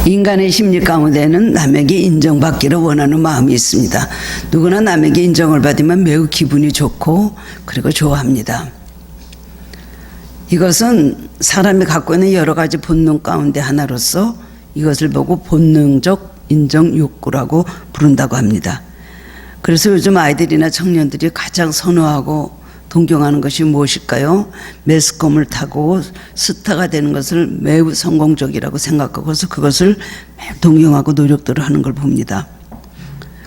인간의 심리 가운데는 남에게 인정받기를 원하는 마음이 있습니다. 누구나 남에게 인정을 받으면 매우 기분이 좋고 그리고 좋아합니다. 이것은 사람이 갖고 있는 여러 가지 본능 가운데 하나로서 이것을 보고 본능적 인정 욕구라고 부른다고 합니다. 그래서 요즘 아이들이나 청년들이 가장 선호하고 동경하는 것이 무엇일까요? 매스컴을 타고 스타가 되는 것을 매우 성공적이라고 생각하고서 그것을 동경하고 노력들을 하는 걸 봅니다.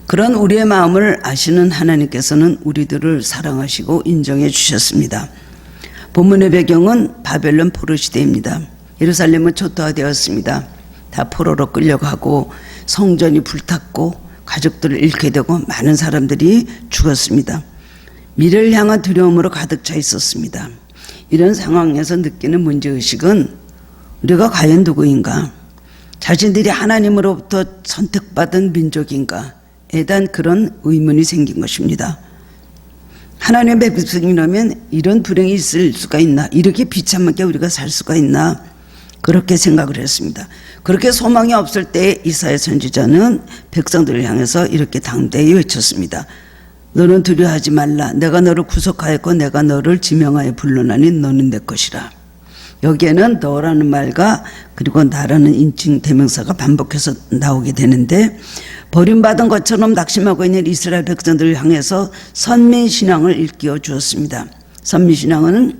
그런 우리의 마음을 아시는 하나님께서는 우리들을 사랑하시고 인정해 주셨습니다. 본문의 배경은 바벨론 포로 시대입니다. 예루살렘은 초토화되었습니다. 다 포로로 끌려가고 성전이 불탔고 가족들을 잃게 되고 많은 사람들이 죽었습니다. 미래를 향한 두려움으로 가득 차 있었습니다. 이런 상황에서 느끼는 문제의식은 우리가 과연 누구인가? 자신들이 하나님으로부터 선택받은 민족인가에 대한 그런 의문이 생긴 것입니다. 하나님의 백성이라면 이런 불행이 있을 수가 있나? 이렇게 비참하게 우리가 살 수가 있나? 그렇게 생각을 했습니다. 그렇게 소망이 없을 때 이사야 선지자는 백성들을 향해서 이렇게 당대히 외쳤습니다. 너는 두려워하지 말라. 내가 너를 구속하였고 내가 너를 지명하여 불러나니 너는 내 것이라. 여기에는 너라는 말과 그리고 나라는 인칭 대명사가 반복해서 나오게 되는데, 버림받은 것처럼 낙심하고 있는 이스라엘 백성들을 향해서 선민신앙을 일깨워 주었습니다. 선민신앙은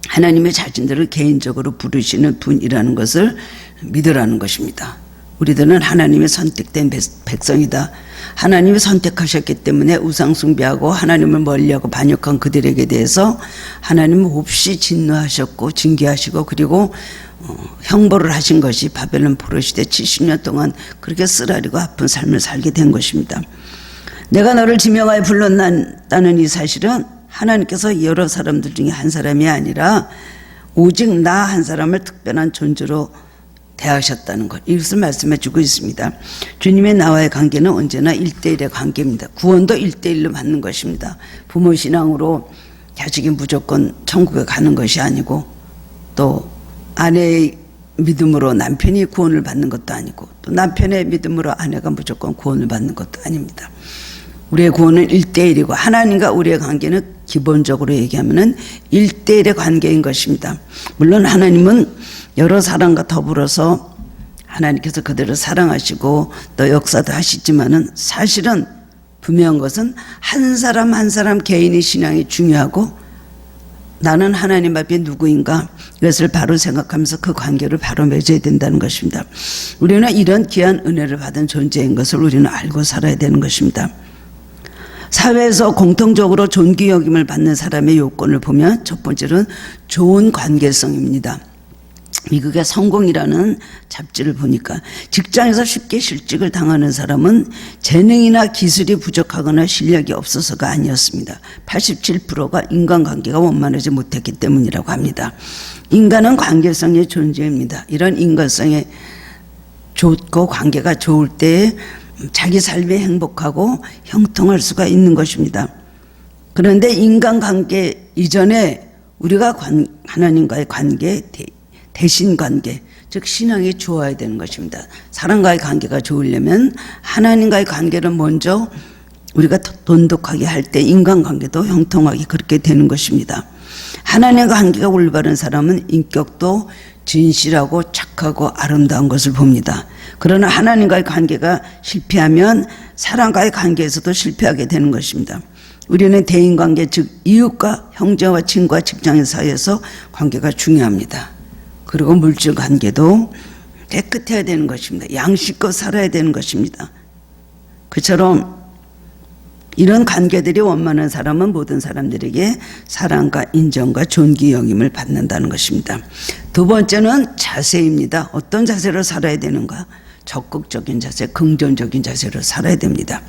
하나님의 자신들을 개인적으로 부르시는 분이라는 것을 믿으라는 것입니다. 우리들은 하나님의 선택된 백성이다. 하나님이 선택하셨기 때문에 우상숭배하고 하나님을 멀리하고 반역한 그들에게 대해서 하나님은 몹시 진노하셨고 징계하시고 그리고 형벌을 하신 것이 바벨론 포로 시대 70년 동안 그렇게 쓰라리고 아픈 삶을 살게 된 것입니다. 내가 너를 지명하여 불렀다는 이 사실은 하나님께서 여러 사람들 중에 한 사람이 아니라 오직 나 한 사람을 특별한 존재로 대하셨다는 것, 이것을 말씀해 주고 있습니다. 주님의 나와의 관계는 언제나 1대1의 관계입니다. 구원도 1대1로 받는 것입니다. 부모 신앙으로 자식이 무조건 천국에 가는 것이 아니고, 또 아내의 믿음으로 남편이 구원을 받는 것도 아니고, 또 남편의 믿음으로 아내가 무조건 구원을 받는 것도 아닙니다. 우리의 구원은 1대1이고 하나님과 우리의 관계는 기본적으로 얘기하면 1대1의 관계인 것입니다. 물론 하나님은 여러 사람과 더불어서 하나님께서 그들을 사랑하시고 또 역사도 하시지만은 사실은 분명한 것은 한 사람 한 사람 개인의 신앙이 중요하고, 나는 하나님 앞에 누구인가 이것을 바로 생각하면서 그 관계를 바로 맺어야 된다는 것입니다. 우리는 이런 귀한 은혜를 받은 존재인 것을 우리는 알고 살아야 되는 것입니다. 사회에서 공통적으로 존귀 여김을 받는 사람의 요건을 보면 첫 번째는 좋은 관계성입니다. 미국의 성공이라는 잡지를 보니까 직장에서 쉽게 실직을 당하는 사람은 재능이나 기술이 부족하거나 실력이 없어서가 아니었습니다. 87%가 인간관계가 원만하지 못했기 때문이라고 합니다. 인간은 관계성의 존재입니다. 이런 인간성에 좋고 관계가 좋을 때 자기 삶이 행복하고 형통할 수가 있는 것입니다. 그런데 인간관계 이전에 우리가 하나님과의 관계, 대신 관계, 즉 신앙이 좋아야 되는 것입니다. 사람과의 관계가 좋으려면 하나님과의 관계를 먼저 우리가 돈독하게 할 때 인간관계도 형통하게 그렇게 되는 것입니다. 하나님과 관계가 올바른 사람은 인격도 진실하고 착하고 아름다운 것을 봅니다. 그러나 하나님과의 관계가 실패하면 사람과의 관계에서도 실패하게 되는 것입니다. 우리는 대인관계, 즉 이웃과 형제와 친구와 직장인 사이에서 관계가 중요합니다. 그리고 물질 관계도 깨끗해야 되는 것입니다. 양식껏 살아야 되는 것입니다. 그처럼 이런 관계들이 원만한 사람은 모든 사람들에게 사랑과 인정과 존귀 여김을 받는다는 것입니다. 두 번째는 자세입니다. 어떤 자세로 살아야 되는가? 적극적인 자세, 긍정적인 자세로 살아야 됩니다.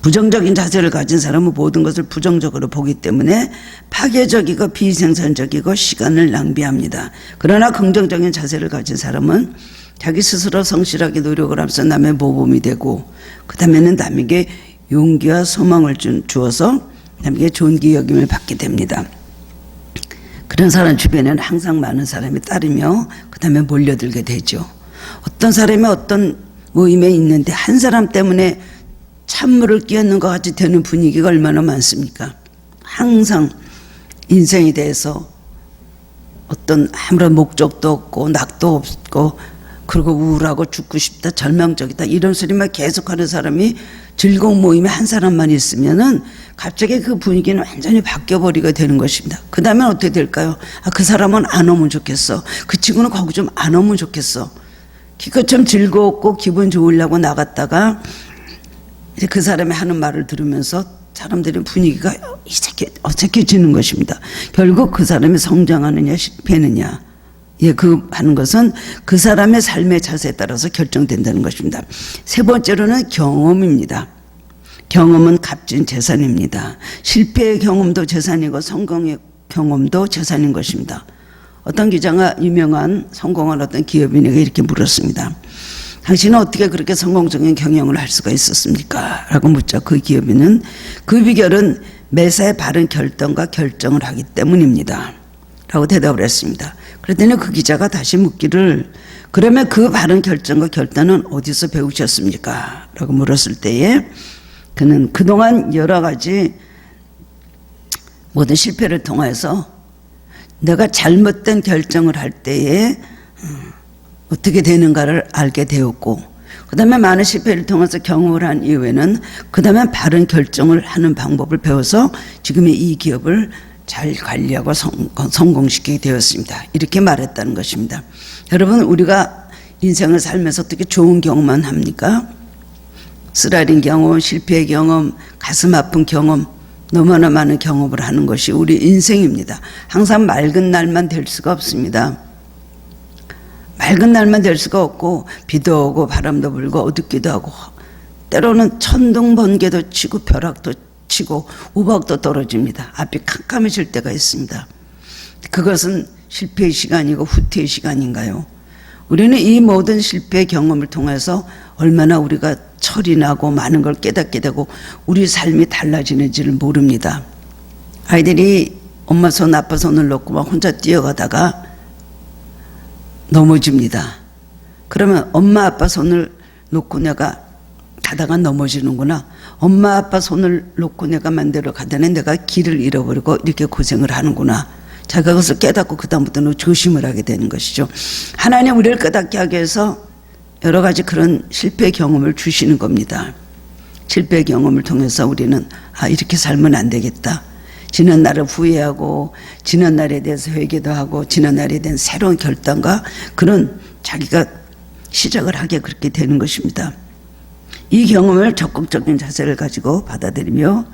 부정적인 자세를 가진 사람은 모든 것을 부정적으로 보기 때문에 파괴적이고 비생산적이고 시간을 낭비합니다. 그러나 긍정적인 자세를 가진 사람은 자기 스스로 성실하게 노력을 하면서 남의 모범이 되고, 그 다음에는 남에게 용기와 소망을 주어서 남에게 존귀 여김을 받게 됩니다. 그런 사람 주변에는 항상 많은 사람이 따르며 그 다음에 몰려들게 되죠. 어떤 사람이 어떤 모임에 있는데 한 사람 때문에 찬물을 끼얹는 것 같이 되는 분위기가 얼마나 많습니까? 항상 인생에 대해서 어떤 아무런 목적도 없고 낙도 없고 그리고 우울하고 죽고 싶다 절망적이다 이런 소리만 계속하는 사람이 즐거운 모임에 한 사람만 있으면은 갑자기 그 분위기는 완전히 바뀌어버리게 되는 것입니다. 그 다음에 어떻게 될까요? 그 사람은 안 오면 좋겠어. 그 친구는 거기 좀 안 오면 좋겠어. 기껏 좀 즐거웠고 기분 좋으려고 나갔다가 이제 그 사람이 하는 말을 들으면서 사람들의 분위기가 어색해지는 것입니다. 결국 그 사람이 성장하느냐 실패하느냐 그 하는 것은 그 사람의 삶의 자세에 따라서 결정된다는 것입니다. 세 번째로는 경험입니다. 경험은 값진 재산입니다. 실패의 경험도 재산이고 성공의 경험도 재산인 것입니다. 어떤 기자가 유명한 성공한 어떤 기업인에게 이렇게 물었습니다. 당신은 어떻게 그렇게 성공적인 경영을 할 수가 있었습니까? 라고 묻자 그 기업인은 그 비결은 매사에 바른 결단과 결정을 하기 때문입니다. 라고 대답을 했습니다. 그랬더니 그 기자가 다시 묻기를 그러면 그 바른 결정과 결단은 어디서 배우셨습니까? 라고 물었을 때에 그는 그동안 여러 가지 모든 실패를 통해서 내가 잘못된 결정을 할 때에 어떻게 되는가를 알게 되었고 그 다음에 많은 실패를 통해서 경험을 한 이후에는 그 다음에 바른 결정을 하는 방법을 배워서 지금의 이 기업을 잘 관리하고 성공시키게 되었습니다. 이렇게 말했다는 것입니다. 여러분 우리가 인생을 살면서 어떻게 좋은 경험만 합니까? 쓰라린 경험, 실패의 경험, 가슴 아픈 경험 너무나 많은 경험을 하는 것이 우리 인생입니다. 항상 맑은 날만 될 수가 없습니다. 맑은 날만 될 수가 없고 비도 오고 바람도 불고 어둡기도 하고 때로는 천둥 번개도 치고 벼락도 치고 우박도 떨어집니다. 앞이 캄캄해질 때가 있습니다. 그것은 실패의 시간이고 후퇴의 시간인가요? 우리는 이 모든 실패의 경험을 통해서 얼마나 우리가 철이 나고 많은 걸 깨닫게 되고 우리 삶이 달라지는지를 모릅니다. 아이들이 엄마 손 아빠 손을 놓고 막 혼자 뛰어가다가 넘어집니다. 그러면 엄마 아빠 손을 놓고 내가 가다가 넘어지는구나. 엄마 아빠 손을 놓고 내가 만들어 가다가 내가 길을 잃어버리고 이렇게 고생을 하는구나. 자, 그것을 깨닫고 그다음부터는 조심을 하게 되는 것이죠. 하나님 우리를 깨닫게 하기 위해서 여러 가지 그런 실패 경험을 주시는 겁니다. 실패 경험을 통해서 우리는 이렇게 살면 안 되겠다. 지난 날을 후회하고 지난 날에 대해서 회개도 하고 지난 날에 대한 새로운 결단과 그런 자기가 시작을 하게 그렇게 되는 것입니다. 이 경험을 적극적인 자세를 가지고 받아들이며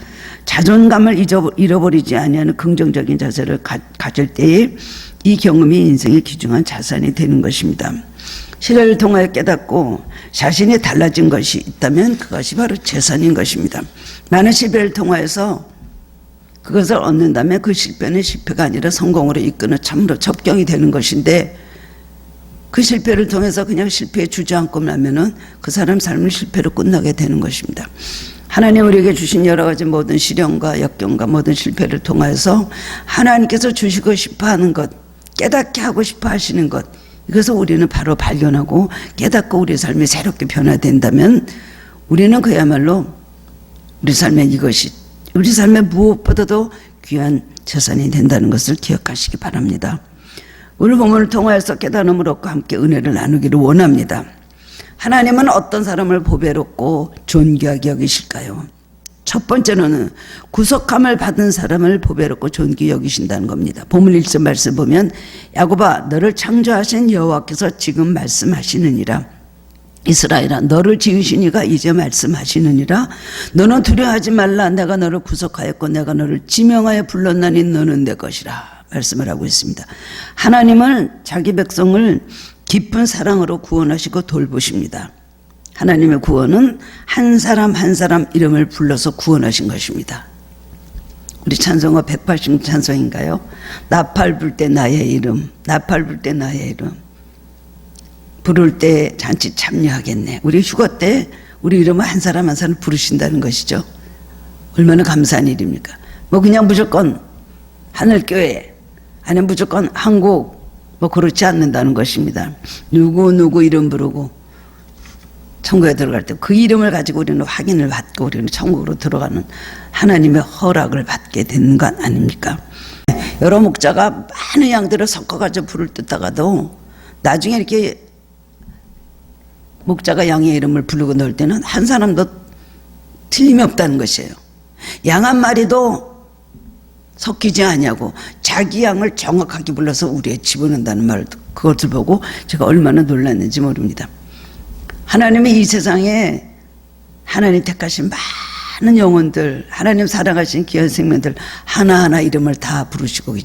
자존감을 잃어버리지 아니하는 긍정적인 자세를 가질 때에 이 경험이 인생의 귀중한 자산이 되는 것입니다. 시련을 통하여 깨닫고 자신이 달라진 것이 있다면 그것이 바로 재산인 것입니다. 많은 실패를 통하여서 그것을 얻는다면 그 실패는 실패가 아니라 성공으로 이끄는 참으로 접경이 되는 것인데 그 실패를 통해서 그냥 실패에 주저앉고 나면은 그 사람 삶은 실패로 끝나게 되는 것입니다. 하나님 우리에게 주신 여러 가지 모든 시련과 역경과 모든 실패를 통해서 하나님께서 주시고 싶어 하는 것, 깨닫게 하고 싶어 하시는 것, 이것을 우리는 바로 발견하고 깨닫고 우리 삶이 새롭게 변화된다면 우리는 그야말로 우리 삶에 이것이 우리 삶에 무엇보다도 귀한 재산이 된다는 것을 기억하시기 바랍니다. 오늘 본문을 통하여서 깨달음을 얻고 함께 은혜를 나누기를 원합니다. 하나님은 어떤 사람을 보배롭고 존귀하게 여기실까요? 첫 번째로는 구속함을 받은 사람을 보배롭고 존귀히 여기신다는 겁니다. 본문 1절 말씀 보면 야곱아 너를 창조하신 여호와께서 지금 말씀하시느니라. 이스라엘아 너를 지으신 이가 이제 말씀하시느니라. 너는 두려워하지 말라. 내가 너를 구속하였고 내가 너를 지명하여 불렀나니 너는 내 것이라. 말씀을 하고 있습니다. 하나님은 자기 백성을 깊은 사랑으로 구원하시고 돌보십니다. 하나님의 구원은 한 사람 한 사람 이름을 불러서 구원하신 것입니다. 우리 찬송가 180 찬송인가요? 나팔 불 때 나의 이름, 나팔 불 때 나의 이름. 부를 때 잔치 참여하겠네. 우리 휴가 때 우리 이름을 한 사람 한 사람 부르신다는 것이죠. 얼마나 감사한 일입니까? 뭐 그냥 무조건 하늘교회 아니면 무조건 한국 뭐 그렇지 않는다는 것입니다. 누구 이름 부르고 천국에 들어갈 때 그 이름을 가지고 우리는 확인을 받고 우리는 천국으로 들어가는 하나님의 허락을 받게 되는 것 아닙니까? 여러 목자가 많은 양들을 섞어가지고 불을 뜯다가도 나중에 이렇게 목자가 양의 이름을 부르고 넣을 때는 한 사람도 틀림이 없다는 것이에요. 양 한 마리도 섞이지 않냐고 자기 양을 정확하게 불러서 우리에 집어넣는다는 말을 그것을 보고 제가 얼마나 놀랐는지 모릅니다. 하나님의 이 세상에 하나님 택하신 많은 영혼들, 하나님 사랑하신 귀한 생명들 하나하나 이름을 다 부르시고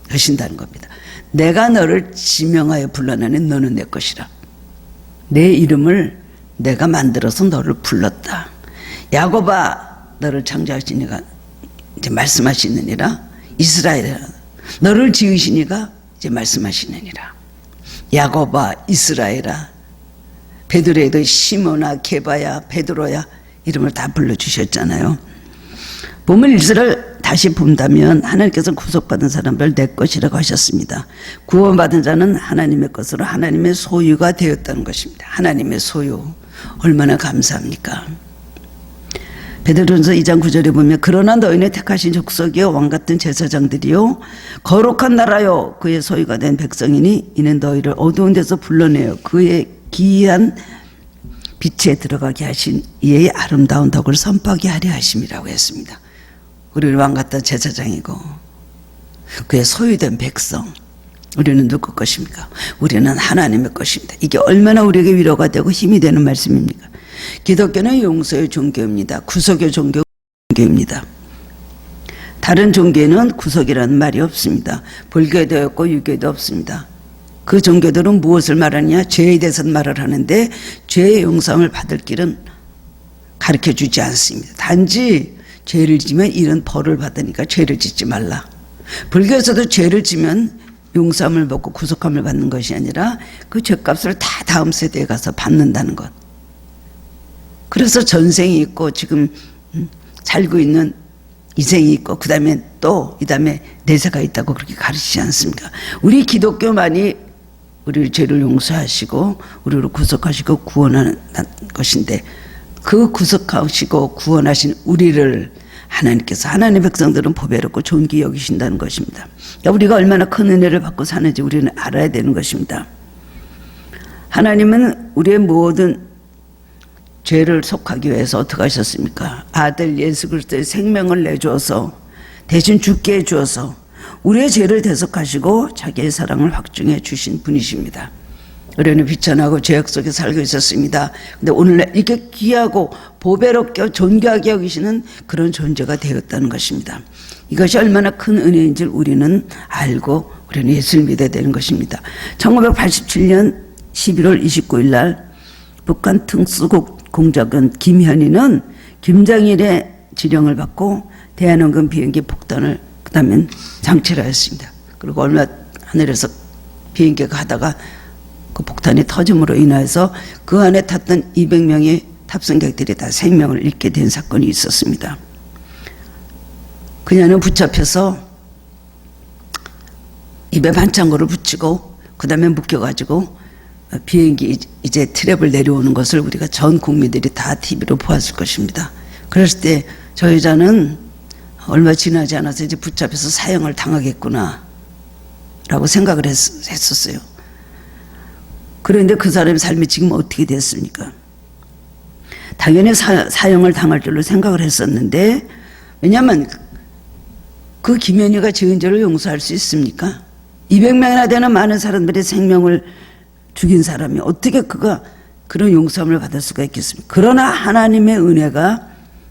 계신다는 겁니다. 내가 너를 지명하여 불러내니 너는 내 것이라. 내 이름을 내가 만들어서 너를 불렀다. 야곱아 너를 창조하신 이가 이제 말씀하시느니라. 이스라엘아 너를 지으신 이가 이제 말씀하시느니라. 야곱아 이스라엘아 베드로에도 시몬아 게바야 베드로야 이름을 다 불러주셨잖아요. 보물 일서를 다시 본다면 하나님께서 구속받은 사람을 내 것이라고 하셨습니다. 구원받은 자는 하나님의 것으로 하나님의 소유가 되었다는 것입니다. 하나님의 소유 얼마나 감사합니까? 베드로전서 2장 9절에 보면 그러나 너희는 택하신 족속이요 왕같은 제사장들이요 거룩한 나라요 그의 소유가 된 백성이니 이는 너희를 어두운 데서 불러내어 그의 기이한 빛에 들어가게 하신 이의 아름다운 덕을 선포하게 하려 하심이라고 했습니다. 우리는 왕같은 제사장이고 그의 소유된 백성 우리는 누구 것입니까? 우리는 하나님의 것입니다. 이게 얼마나 우리에게 위로가 되고 힘이 되는 말씀입니까? 기독교는 용서의 종교입니다. 구속의 종교입니다. 다른 종교에는 구속이라는 말이 없습니다. 불교에도 없고 유교에도 없습니다. 그 종교들은 무엇을 말하느냐? 죄에 대해서 말을 하는데 죄의 용서를 받을 길은 가르쳐주지 않습니다. 단지 죄를 지면 이런 벌을 받으니까 죄를 짓지 말라. 불교에서도 죄를 지면 용서함을 받고 구속함을 받는 것이 아니라 그 죄값을 다 다음 세대에 가서 받는다는 것. 그래서 전생이 있고 지금 살고 있는 이생이 있고 그 다음에 내세가 있다고 그렇게 가르치지 않습니까? 우리 기독교만이 우리 죄를 용서하시고 우리를 구속하시고 구원하는 것인데 그 구속하시고 구원하신 우리를 하나님께서 하나님의 백성들은 보배롭고 존귀 여기신다는 것입니다. 그러니까 우리가 얼마나 큰 은혜를 받고 사는지 우리는 알아야 되는 것입니다. 하나님은 우리의 모든 죄를 속하기 위해서 어떻게 하셨습니까? 아들 예수 그리스도의 생명을 내주어서 대신 죽게 해주어서 우리의 죄를 대속하시고 자기의 사랑을 확증해 주신 분이십니다. 우리는 비천하고 죄악 속에 살고 있었습니다. 근데 오늘날 이렇게 귀하고 보배롭게 존귀하게 여기시는 그런 존재가 되었다는 것입니다. 이것이 얼마나 큰 은혜인지 우리는 알고 우리는 예수를 믿어야 되는 것입니다. 1987년 11월 29일 날 북한 특수국 공작원 김현희는 김정일의 지령을 받고 대한항공 비행기 폭탄을 그다음에 장치를 했습니다. 그리고 얼마 하늘에서 비행기가 가다가 그 폭탄이 터짐으로 인해서 그 안에 탔던 200명의 탑승객들이 다 생명을 잃게 된 사건이 있었습니다. 그녀는 붙잡혀서 입에 반창고를 붙이고 그 다음에 묶여가지고 비행기 이제 트랩을 내려오는 것을 우리가 전 국민들이 다 TV로 보았을 것입니다. 그랬을 때 저 여자는 얼마 지나지 않아서 이제 붙잡혀서 사형을 당하겠구나 라고 생각을 했었어요. 그런데 그 사람의 삶이 지금 어떻게 됐습니까? 당연히 사형을 당할 줄로 생각을 했었는데 왜냐하면 그 김현희가 지은 죄를 용서할 수 있습니까? 200명이나 되는 많은 사람들의 생명을 죽인 사람이 어떻게 그가 그런 용서함을 받을 수가 있겠습니까? 그러나 하나님의 은혜가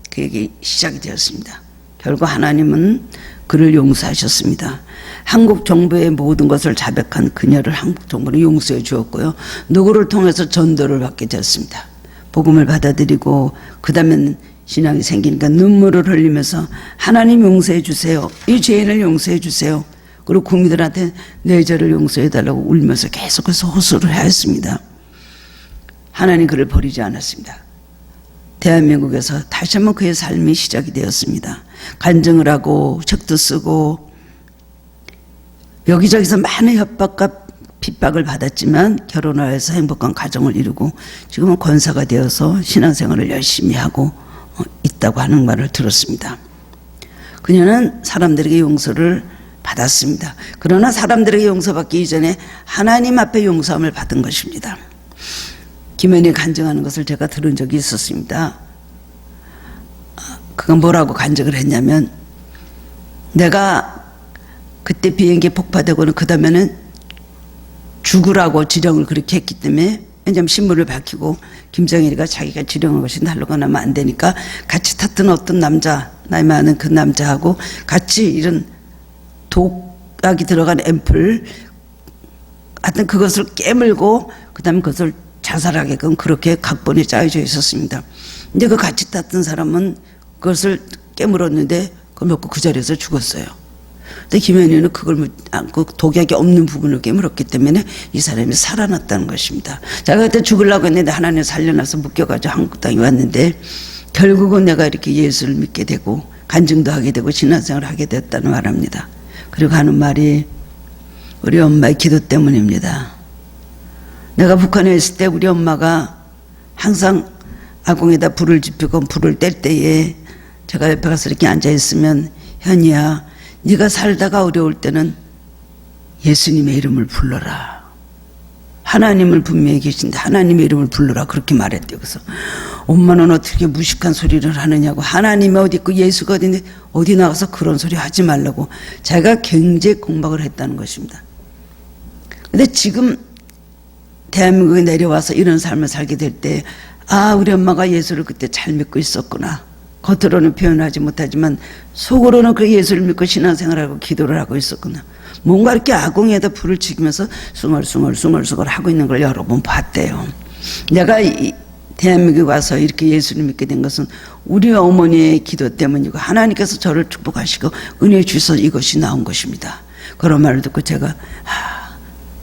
그에게 시작이 되었습니다. 결국 하나님은 그를 용서하셨습니다. 한국 정부의 모든 것을 자백한 그녀를 한국 정부는 용서해 주었고요. 누구를 통해서 전도를 받게 되었습니다. 복음을 받아들이고 그 다음에 신앙이 생기니까 눈물을 흘리면서 하나님 용서해 주세요. 이 죄인을 용서해 주세요. 그리고 국민들한테 내 죄를 용서해 달라고 울면서 계속해서 호소를 하였습니다. 하나님 그를 버리지 않았습니다. 대한민국에서 다시 한번 그의 삶이 시작이 되었습니다. 간증을 하고 책도 쓰고 여기저기서 많은 협박과 핍박을 받았지만 결혼을 해서 행복한 가정을 이루고 지금은 권사가 되어서 신앙생활을 열심히 하고 있다고 하는 말을 들었습니다. 그녀는 사람들에게 용서를 받았습니다. 그러나 사람들에게 용서받기 이전에 하나님 앞에 용서함을 받은 것입니다. 김연이 간증하는 것을 제가 들은 적이 있었습니다. 그건 뭐라고 간증을 했냐면, 내가 그때 비행기 폭파되고는 그 다음에는 죽으라고 지령을 그렇게 했기 때문에, 왜냐하면 신문을 밝히고 김정일이가 자기가 지령한 것이 날로가 나면 안 되니까 같이 탔던 어떤 남자, 나이 많은 그 남자하고 같이 이런 독약이 들어간 앰플, 하여튼 그것을 깨물고 그 다음에 그것을 자살하게끔 그렇게 각본이 짜여져 있었습니다. 근데 그 같이 탔던 사람은 그것을 깨물었는데 그걸 먹고 그 자리에서 죽었어요. 근데 김연희는 그걸 안고 독약이 없는 부분을 깨물었기 때문에 이 사람이 살아났다는 것입니다. 제가 그때 죽으려고 했는데 하나님 살려놔서 묶여가지고 한국 땅에 왔는데, 결국은 내가 이렇게 예수를 믿게 되고 간증도 하게 되고 신앙생활을 하게 됐다는 말합니다. 그리고 하는 말이 우리 엄마의 기도 때문입니다. 내가 북한에 있을 때 우리 엄마가 항상 아궁에다 불을 지피고 불을 뗄 때에 제가 옆에 가서 이렇게 앉아있으면, 현이야, 네가 살다가 어려울 때는 예수님의 이름을 불러라. 하나님을 분명히 계신데 하나님의 이름을 불러라. 그렇게 말했대요. 그래서 엄마는 어떻게 무식한 소리를 하느냐고, 하나님이 어디 있고 예수가 어디 있는데 어디 나가서 그런 소리 하지 말라고 자기가 굉장히 공박을 했다는 것입니다. 근데 지금 대한민국에 내려와서 이런 삶을 살게 될 때, 아, 우리 엄마가 예수를 그때 잘 믿고 있었구나. 겉으로는 표현하지 못하지만 속으로는 그 예수를 믿고 신앙생활하고 기도를 하고 있었구나. 뭔가 이렇게 아궁이에다 불을 지키면서 숭얼숭얼 하고 있는 걸 여러 번 봤대요. 내가 대한민국에 와서 이렇게 예수를 믿게 된 것은 우리 어머니의 기도 때문이고 하나님께서 저를 축복하시고 은혜 주셔서 이것이 나온 것입니다. 그런 말을 듣고 제가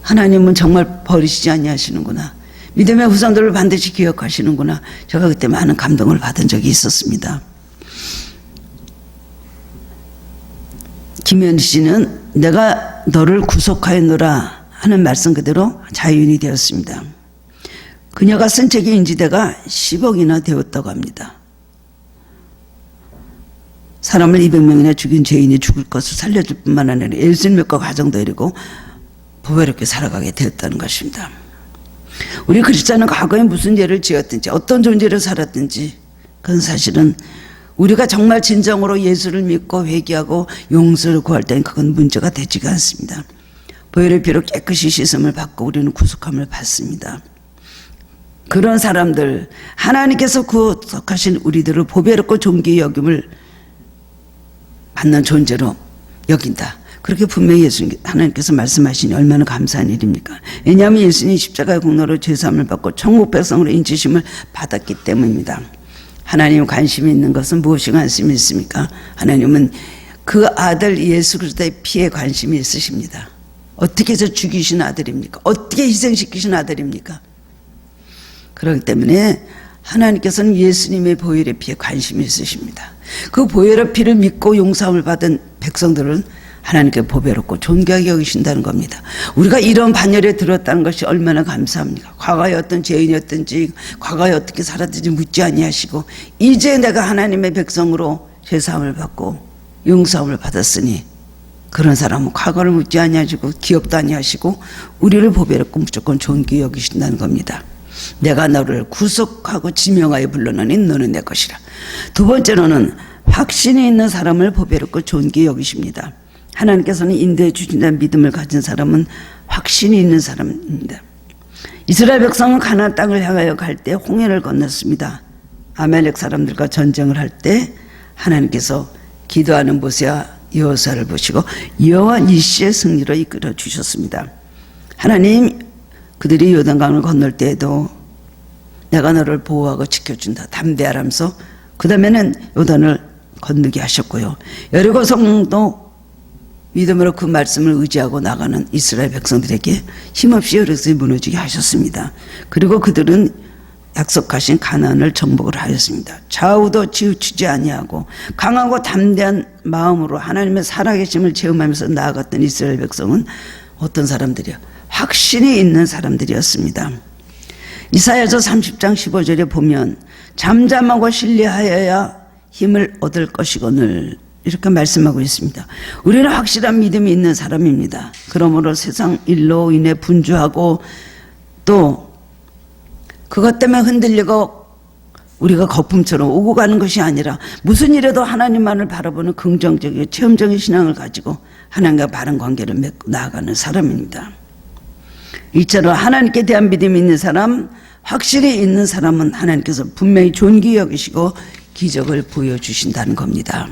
하나님은 정말 버리시지 아니하시는구나. 믿음의 후손들을 반드시 기억하시는구나. 제가 그때 많은 감동을 받은 적이 있었습니다. 김연희 씨는 내가 너를 구속하였노라 하는 말씀 그대로 자유인이 되었습니다. 그녀가 쓴 책의 인지대가 10억이나 되었다고 합니다. 사람을 200명이나 죽인 죄인이 죽을 것을 살려줄 뿐만 아니라 예수님과 가정도 이루고 보배롭게 살아가게 되었다는 것입니다. 우리 그리스도는 과거에 무슨 죄를 지었든지 어떤 존재를 살았든지 그건 사실은 우리가 정말 진정으로 예수를 믿고 회개하고 용서를 구할 때는 그건 문제가 되지가 않습니다. 보혈의 피로 깨끗이 씻음을 받고 우리는 구속함을 받습니다. 그런 사람들, 하나님께서 구속하신 우리들을 보배롭고 존귀히 여김을 받는 존재로 여긴다. 그렇게 분명히 하나님께서 말씀하시니 얼마나 감사한 일입니까? 왜냐하면 예수님이 십자가의 공로로 죄사함을 받고 천국 백성으로 인치심을 받았기 때문입니다. 하나님 관심이 있는 것은 무엇이 관심이 있습니까? 하나님은 그 아들 예수 그리스도의 피에 관심이 있으십니다. 어떻게 해서 죽이신 아들입니까? 어떻게 희생시키신 아들입니까? 그렇기 때문에 하나님께서는 예수님의 보혈의 피에 관심이 있으십니다. 그 보혈의 피를 믿고 용서함을 받은 백성들은 하나님께 보배롭고 존귀하게 여기신다는 겁니다. 우리가 이런 반열에 들었다는 것이 얼마나 감사합니까? 과거에 어떤 죄인이었든지 과거에 어떻게 살았든지 묻지 아니하시고 이제 내가 하나님의 백성으로 죄사함을 받고 용서함을 받았으니 그런 사람은 과거를 묻지 아니하시고 기억도 아니하시고 우리를 보배롭고 무조건 존귀히 여기신다는 겁니다. 내가 너를 구속하고 지명하여 불러내니 너는 내 것이라. 두 번째로는 확신이 있는 사람을 보배롭고 존귀히 여기십니다. 하나님께서는 인도해 주신다는 믿음을 가진 사람은 확신이 있는 사람입니다. 이스라엘 백성은 가나안 땅을 향하여 갈 때 홍해를 건넜습니다. 아말렉 사람들과 전쟁을 할 때 하나님께서 기도하는 모세와 여호수아를 보시고 여호와 니시의 승리로 이끌어 주셨습니다. 하나님 그들이 요단강을 건널 때에도 내가 너를 보호하고 지켜준다 담대하라면서 그 다음에는 요단을 건너게 하셨고요. 여리고 성도 믿음으로 그 말씀을 의지하고 나가는 이스라엘 백성들에게 힘없이 여리고성이 무너지게 하셨습니다. 그리고 그들은 약속하신 가나안을 정복을 하였습니다. 좌우도 치우치지 아니하고 강하고 담대한 마음으로 하나님의 살아계심을 체험하면서 나아갔던 이스라엘 백성은 어떤 사람들이요? 확신이 있는 사람들이었습니다. 이사야서 30장 15절에 보면 잠잠하고 신뢰하여야 힘을 얻을 것이거늘 이렇게 말씀하고 있습니다. 우리는 확실한 믿음이 있는 사람입니다. 그러므로 세상 일로 인해 분주하고 또 그것 때문에 흔들리고 우리가 거품처럼 오고 가는 것이 아니라 무슨 일에도 하나님만을 바라보는 긍정적이고 체험적인 신앙을 가지고 하나님과 바른 관계를 맺고 나아가는 사람입니다. 이처럼 하나님께 대한 믿음이 있는 사람, 확실히 있는 사람은 하나님께서 분명히 존귀 여기시고 기적을 보여주신다는 겁니다.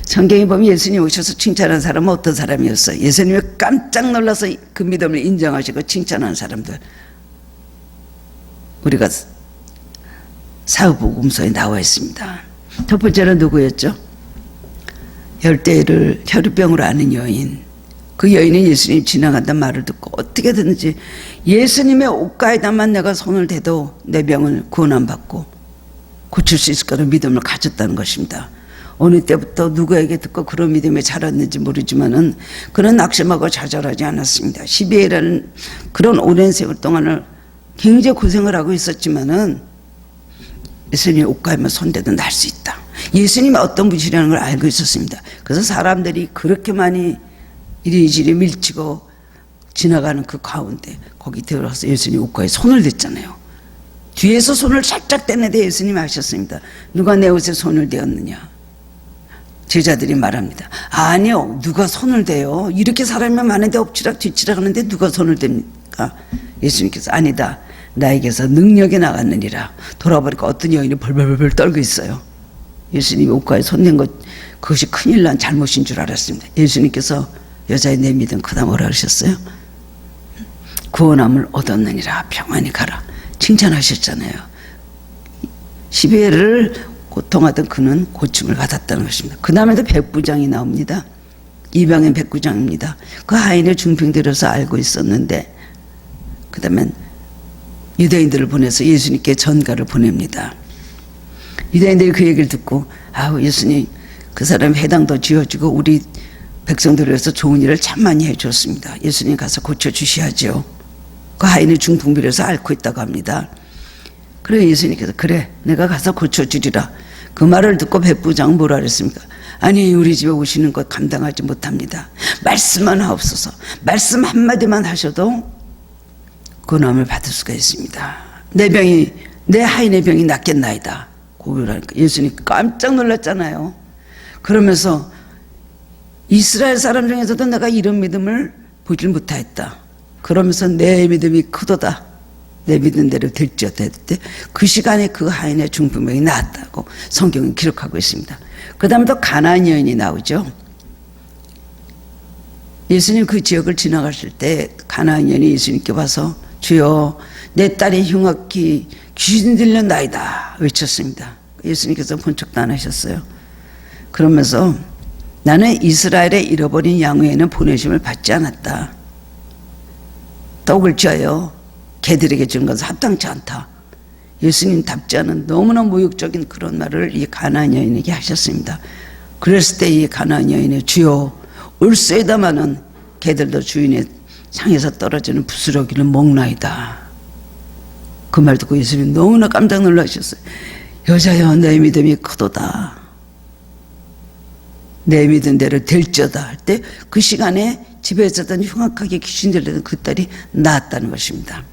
성경에 보면 예수님 오셔서 칭찬한 사람은 어떤 사람이었어요? 예수님이 깜짝 놀라서 그 믿음을 인정하시고 칭찬한 사람들, 우리가 사도복음서에 나와 있습니다. 첫 번째는 누구였죠? 열대를 혈루병으로 앓는 여인. 그 여인은 예수님 지나간다는 말을 듣고 어떻게든지 예수님의 옷가에다만 내가 손을 대도 내 병을 구원받고 고칠 수 있을 거라는 믿음을 가졌다는 것입니다. 어느 때부터 누구에게 듣고 그런 믿음에 자랐는지 모르지만은 그는 낙심하고 좌절하지 않았습니다. 12회라는 그런 오랜 세월 동안을 굉장히 고생을 하고 있었지만은 예수님의 옷가에만 손대도 날 수 있다. 예수님이 어떤 분이라는 걸 알고 있었습니다. 그래서 사람들이 그렇게 많이 이리저리 밀치고 지나가는 그 가운데 거기 들어가서 예수님 옷가에 손을 댔잖아요. 뒤에서 손을 살짝 댔는데 예수님이 아셨습니다. 누가 내 옷에 손을 대었느냐? 제자들이 말합니다. 아니요, 누가 손을 대요? 이렇게 사람이 많은데 엎치락 뒤치락 하는데 누가 손을 댑니까? 예수님께서 아니다, 나에게서 능력이 나갔느니라. 돌아보니까 어떤 여인이 벌벌벌 떨고 있어요. 예수님이 옷가에 손댄 것, 그것이 큰일 난 잘못인 줄 알았습니다. 예수님께서 여자의 내 믿음 크다 뭐라 그러셨어요? 구원함을 얻었느니라, 평안히 가라, 칭찬하셨잖아요. 12회를 고통하던 그는 고침을 받았다는 것입니다. 그 다음에도 백부장이 나옵니다. 이방인 백부장입니다. 그 하인을 중풍들여서 알고 있었는데 그 다음엔 유대인들을 보내서 예수님께 전가를 보냅니다. 유대인들이 그 얘기를 듣고 아우, 예수님 그 사람 회당도 지어주고 우리 백성들을 위해서 좋은 일을 참 많이 해줬습니다. 예수님 가서 고쳐주셔야죠. 그 하인을 중풍들여서 앓고 있다고 합니다. 그래, 예수님께서 그래, 내가 가서 고쳐주리라. 그 말을 듣고 백부장은 뭐라 그랬습니까? 아니, 우리 집에 오시는 것 감당하지 못합니다. 말씀만 하옵소서. 말씀 한마디만 하셔도 구원함을 받을 수가 있습니다. 내 하인의 병이 낫겠나이다. 고백하니까 예수님 깜짝 놀랐잖아요. 그러면서 이스라엘 사람 중에서도 내가 이런 믿음을 보질 못하였다. 그러면서 내 믿음이 크도다. 내 믿은 대로 될지어다 했을 때 그 시간에 그 하인의 중풍병이 나았다고 성경은 기록하고 있습니다. 그 다음에 또 가나안 여인이 나오죠. 예수님 그 지역을 지나가실 때 가나안 여인이 예수님께 와서 주여, 내 딸이 흉악히 귀신 들렸나이다 외쳤습니다. 예수님께서 번쩍도 안 하셨어요. 그러면서 나는 이스라엘의 잃어버린 양 외에는 보내심을 받지 않았다. 떡을 쪄요. 개들에게 주는 것은 합당치 않다. 예수님답지 않은 너무나 모욕적인 그런 말을 이 가나안 여인에게 하셨습니다. 그랬을 때 이 가나안 여인의 주여, 올수에다마는 개들도 주인의 상에서 떨어지는 부스러기를 먹나이다. 그 말 듣고 예수님 너무나 깜짝 놀라셨어요. 여자여, 내 믿음이 크도다. 내 믿은 대로 될지어다 할 때 그 시간에 집에 있었던 흉악하게 귀신 들리던 그 딸이 나았다는 것입니다.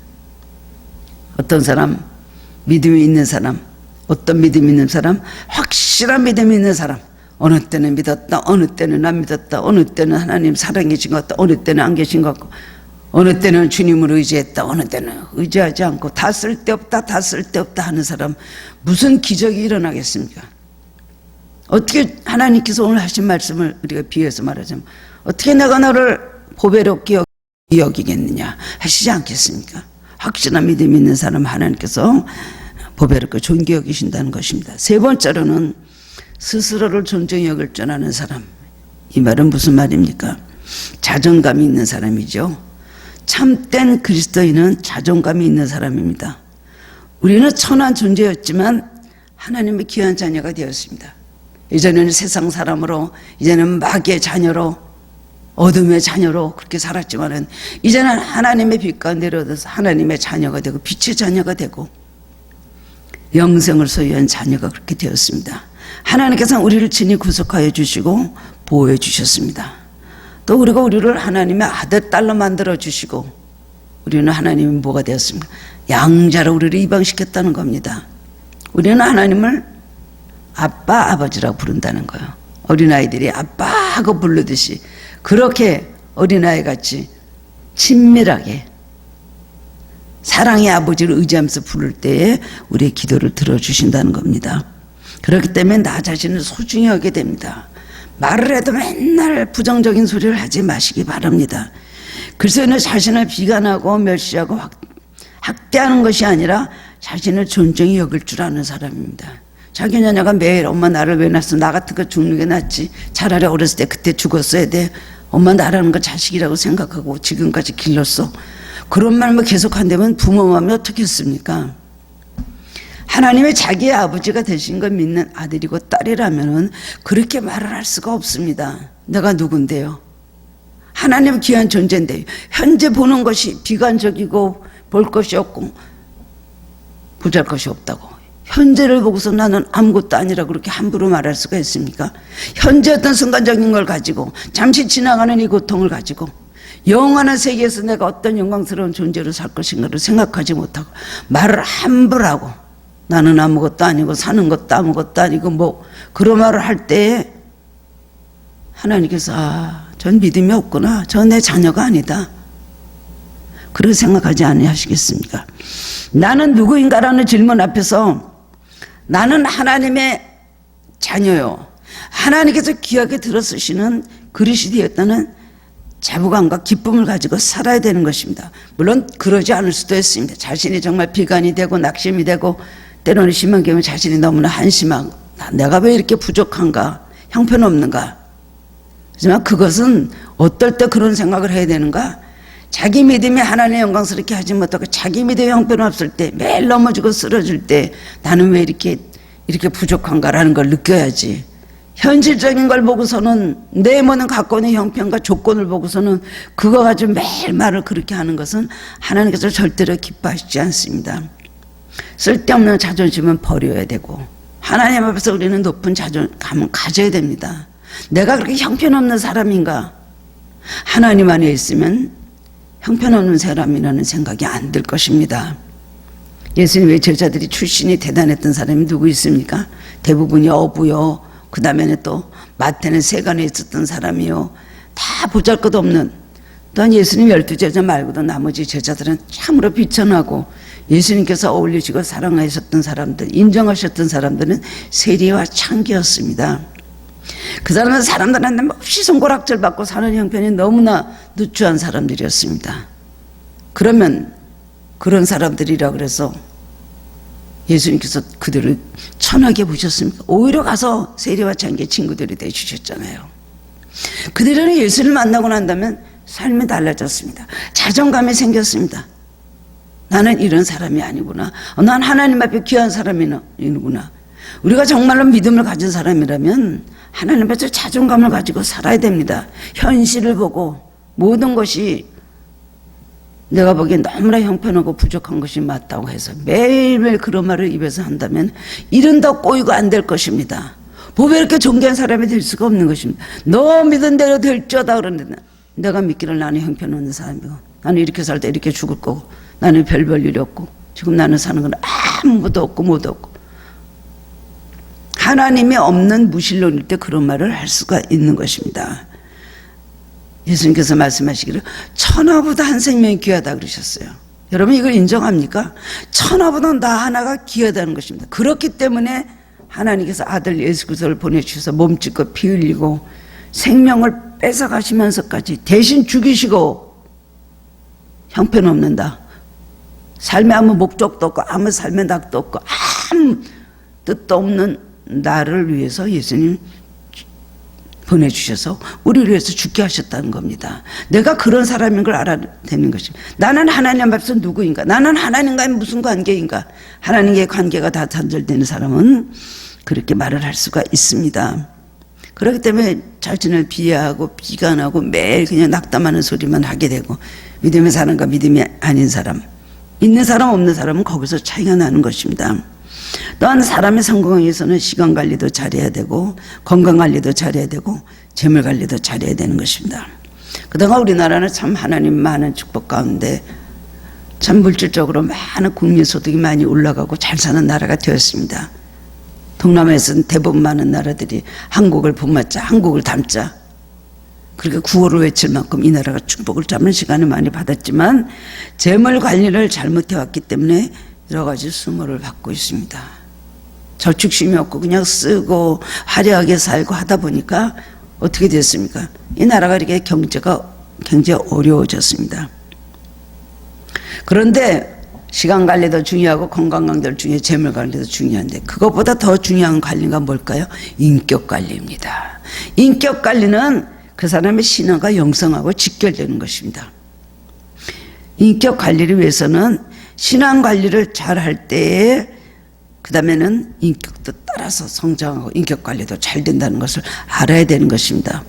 어떤 사람, 믿음이 있는 사람, 어떤 믿음이 있는 사람, 확실한 믿음이 있는 사람, 어느 때는 믿었다, 어느 때는 안 믿었다, 어느 때는 하나님 사랑해 주신 것 같다, 어느 때는 안 계신 것 같고, 어느 때는 주님을 의지했다, 어느 때는 의지하지 않고 다 쓸데없다, 다 쓸데없다 하는 사람, 무슨 기적이 일어나겠습니까? 어떻게 하나님께서 오늘 하신 말씀을 우리가 비유해서 말하자면 어떻게 내가 너를 보배롭게 여기겠느냐 하시지 않겠습니까? 확실한 믿음이 있는 사람 하나님께서 보배롭게 존귀 여기신다는 것입니다. 세 번째로는 스스로를 존중히 여길 줄 아는 사람. 이 말은 무슨 말입니까? 자존감이 있는 사람이죠. 참된 그리스도인은 자존감이 있는 사람입니다. 우리는 천한 존재였지만 하나님의 귀한 자녀가 되었습니다. 이제는 세상 사람으로, 이제는 마귀의 자녀로 어둠의 자녀로 그렇게 살았지만은 이제는 하나님의 빛 가운데 얻어서 하나님의 자녀가 되고 빛의 자녀가 되고 영생을 소유한 자녀가 그렇게 되었습니다. 하나님께서 우리를 친히 구속하여 주시고 보호해 주셨습니다. 또 그리고 우리를 하나님의 아들, 딸로 만들어 주시고 우리는 하나님의 뭐가 되었습니까? 양자로 우리를 입양시켰다는 겁니다. 우리는 하나님을 아빠, 아버지라고 부른다는 거예요. 어린아이들이 아빠 하고 부르듯이 그렇게 어린아이 같이 친밀하게 사랑의 아버지를 의지하면서 부를 때에 우리의 기도를 들어주신다는 겁니다. 그렇기 때문에 나 자신을 소중히 여기게 됩니다. 말을 해도 맨날 부정적인 소리를 하지 마시기 바랍니다. 그래서 자신을 비관하고 멸시하고 학대하는 것이 아니라 자신을 존중히 여길 줄 아는 사람입니다. 자기 자녀가 매일 엄마 나를 왜 낳았어? 나 같은 거 죽는 게 낫지. 차라리 어렸을 때 그때 죽었어야 돼. 엄마 나라는 거 자식이라고 생각하고 지금까지 길렀어. 그런 말만 계속 한다면 부모 마음이 어떻겠습니까? 하나님의 자기의 아버지가 되신 걸 믿는 아들이고 딸이라면 그렇게 말을 할 수가 없습니다. 내가 누군데요? 하나님 귀한 존재인데 현재 보는 것이 비관적이고 볼 것이 없고 보잘것이 없다고 현재를 보고서 나는 아무것도 아니라 그렇게 함부로 말할 수가 있습니까? 현재 어떤 순간적인 걸 가지고 잠시 지나가는 이 고통을 가지고 영원한 세계에서 내가 어떤 영광스러운 존재로 살 것인가를 생각하지 못하고 말을 함부로 하고 나는 아무것도 아니고 사는 것도 아무것도 아니고 뭐 그런 말을 할 때에 하나님께서 전 믿음이 없구나. 전 내 자녀가 아니다. 그렇게 생각하지 아니하시겠습니까? 나는 누구인가라는 질문 앞에서 나는 하나님의 자녀요. 하나님께서 귀하게 들어쓰시는 그릇이 되었다는 자부감과 기쁨을 가지고 살아야 되는 것입니다. 물론 그러지 않을 수도 있습니다. 자신이 정말 비관이 되고 낙심이 되고 때로는 심한 경우 자신이 너무나 한심하고 내가 왜 이렇게 부족한가 형편없는가. 하지만 그것은 어떨 때 그런 생각을 해야 되는가. 자기 믿음이 하나님의 영광스럽게 하지 못하고 자기 믿음이 형편없을 때 매일 넘어지고 쓰러질 때 나는 왜 이렇게 부족한가라는 걸 느껴야지. 현실적인 걸 보고서는 내 뭐는 갖고 있는 형편과 조건을 보고서는 그거 가지고 매일 말을 그렇게 하는 것은 하나님께서 절대로 기뻐하시지 않습니다. 쓸데없는 자존심은 버려야 되고 하나님 앞에서 우리는 높은 자존감을 가져야 됩니다. 내가 그렇게 형편없는 사람인가? 하나님 안에 있으면 형편없는 사람이라는 생각이 안 들 것입니다. 예수님의 제자들이 출신이 대단했던 사람이 누구 있습니까? 대부분이 어부요. 그 다음에는 또 마태는 세간에 있었던 사람이요. 다 보잘것없는 또한 예수님 12제자 말고도 나머지 제자들은 참으로 비천하고 예수님께서 어울리시고 사랑하셨던 사람들, 인정하셨던 사람들은 세리와 창기였습니다. 그 사람은 사람들한테 몹시 손가락질 받고 사는 형편이 너무나 누추한 사람들이었습니다. 그러면 그런 사람들이라 그래서 예수님께서 그들을 천하게 보셨습니까? 오히려 가서 세리와 창기의 친구들이 되주셨잖아요. 그들은 예수를 만나고 난다면 삶이 달라졌습니다. 자존감이 생겼습니다. 나는 이런 사람이 아니구나. 난 하나님 앞에 귀한 사람이구나. 우리가 정말로 믿음을 가진 사람이라면 하나님 앞에서 자존감을 가지고 살아야 됩니다. 현실을 보고 모든 것이 내가 보기엔 너무나 형편하고 부족한 것이 맞다고 해서 매일매일 그런 말을 입에서 한다면 일은 더 꼬이고 안 될 것입니다. 보배 이렇게 존귀한 사람이 될 수가 없는 것입니다. 너 믿은 대로 될지어다 그러는데 내가 믿기를 나는 형편없는 사람이고 나는 이렇게 살 때 이렇게 죽을 거고 나는 별 일이 없고 지금 나는 사는 건 아무것도 없고 못 없고 하나님이 없는 무신론일 때 그런 말을 할 수가 있는 것입니다. 예수님께서 말씀하시기를 천하보다 한 생명이 귀하다 그러셨어요. 여러분 이걸 인정합니까? 천하보다 나 하나가 귀하다는 것입니다. 그렇기 때문에 하나님께서 아들 예수 그리스도를 보내주셔서 몸짓고 피 흘리고 생명을 뺏어가시면서까지 대신 죽이시고 형편없는다. 삶에 아무 목적도 없고 아무 삶의 낙도 없고 아무 뜻도 없는 나를 위해서 예수님 보내주셔서 우리를 위해서 죽게 하셨다는 겁니다. 내가 그런 사람인 걸 알아야 되는 것입니다. 나는 하나님 앞에서 누구인가? 나는 하나님과의 무슨 관계인가? 하나님과의 관계가 다 단절되는 사람은 그렇게 말을 할 수가 있습니다. 그렇기 때문에 자신을 비하하고 비관하고 매일 그냥 낙담하는 소리만 하게 되고, 믿음의 사람과 믿음이 아닌 사람, 있는 사람 없는 사람은 거기서 차이가 나는 것입니다. 또한 사람의 성공하기 위해서는 시간 관리도 잘해야 되고 건강 관리도 잘해야 되고 재물 관리도 잘해야 되는 것입니다. 그동안 우리나라는 참 하나님 많은 축복 가운데 참 물질적으로 많은 국민소득이 많이 올라가고 잘 사는 나라가 되었습니다. 동남아에서는 대부분 많은 나라들이 한국을 본받자, 한국을 닮자, 그렇게 구호를 외칠 만큼 이 나라가 축복을 잡는 시간을 많이 받았지만 재물 관리를 잘못해왔기 때문에 여러 가지 수모를 받고 있습니다. 저축심이 없고 그냥 쓰고 화려하게 살고 하다 보니까 어떻게 됐습니까? 이 나라가 이렇게 경제가 굉장히 어려워졌습니다. 그런데 시간 관리도 중요하고 건강 관리도 중요해, 재물 관리도 중요한데 그것보다 더 중요한 관리가 뭘까요? 인격 관리입니다. 인격 관리는 그 사람의 신앙과 영성하고 직결되는 것입니다. 인격 관리를 위해서는 신앙 관리를 잘 할 때에 그 다음에는 인격도 따라서 성장하고 인격 관리도 잘 된다는 것을 알아야 되는 것입니다.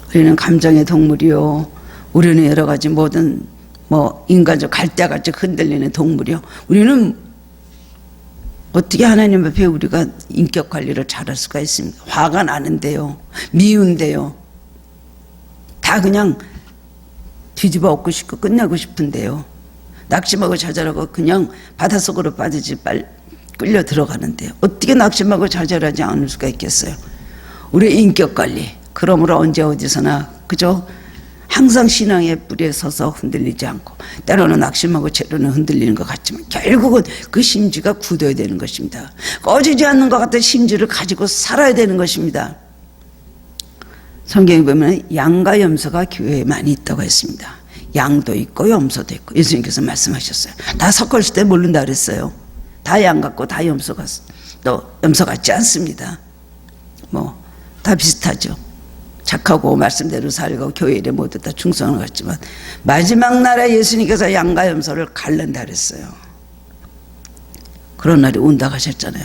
우리는 감정의 동물이요, 우리는 여러 가지 모든 인간적 갈대같이 흔들리는 동물이요, 우리는 어떻게 하나님 앞에 우리가 인격 관리를 잘할 수가 있습니까? 화가 나는데요, 미운데요, 다 그냥 뒤집어 엎고 싶고 끝내고 싶은데요, 낙심하고 좌절하고 그냥 바닷속으로 빠지지 끌려 들어가는데요, 어떻게 낙심하고 좌절하지 않을 수가 있겠어요? 우리의 인격 관리, 그러므로 언제 어디서나 그저 항상 신앙의 뿌리에 서서 흔들리지 않고 때로는 낙심하고 때로는 흔들리는 것 같지만 결국은 그 심지가 굳어야 되는 것입니다. 꺼지지 않는 것 같은 심지를 가지고 살아야 되는 것입니다. 성경에 보면 양과 염소가 교회에 많이 있다고 했습니다. 양도 있고 염소도 있고 예수님께서 말씀하셨어요. 다 섞었을 때 모른다 그랬어요. 다 양 같고 다 염소 같지 않습니다. 다 비슷하죠. 착하고 말씀대로 살고 교회 일에 모두 다 충성을 갖지만 마지막 날에 예수님께서 양과 염소를 갈른다 그랬어요. 그런 날이 온다 하셨잖아요.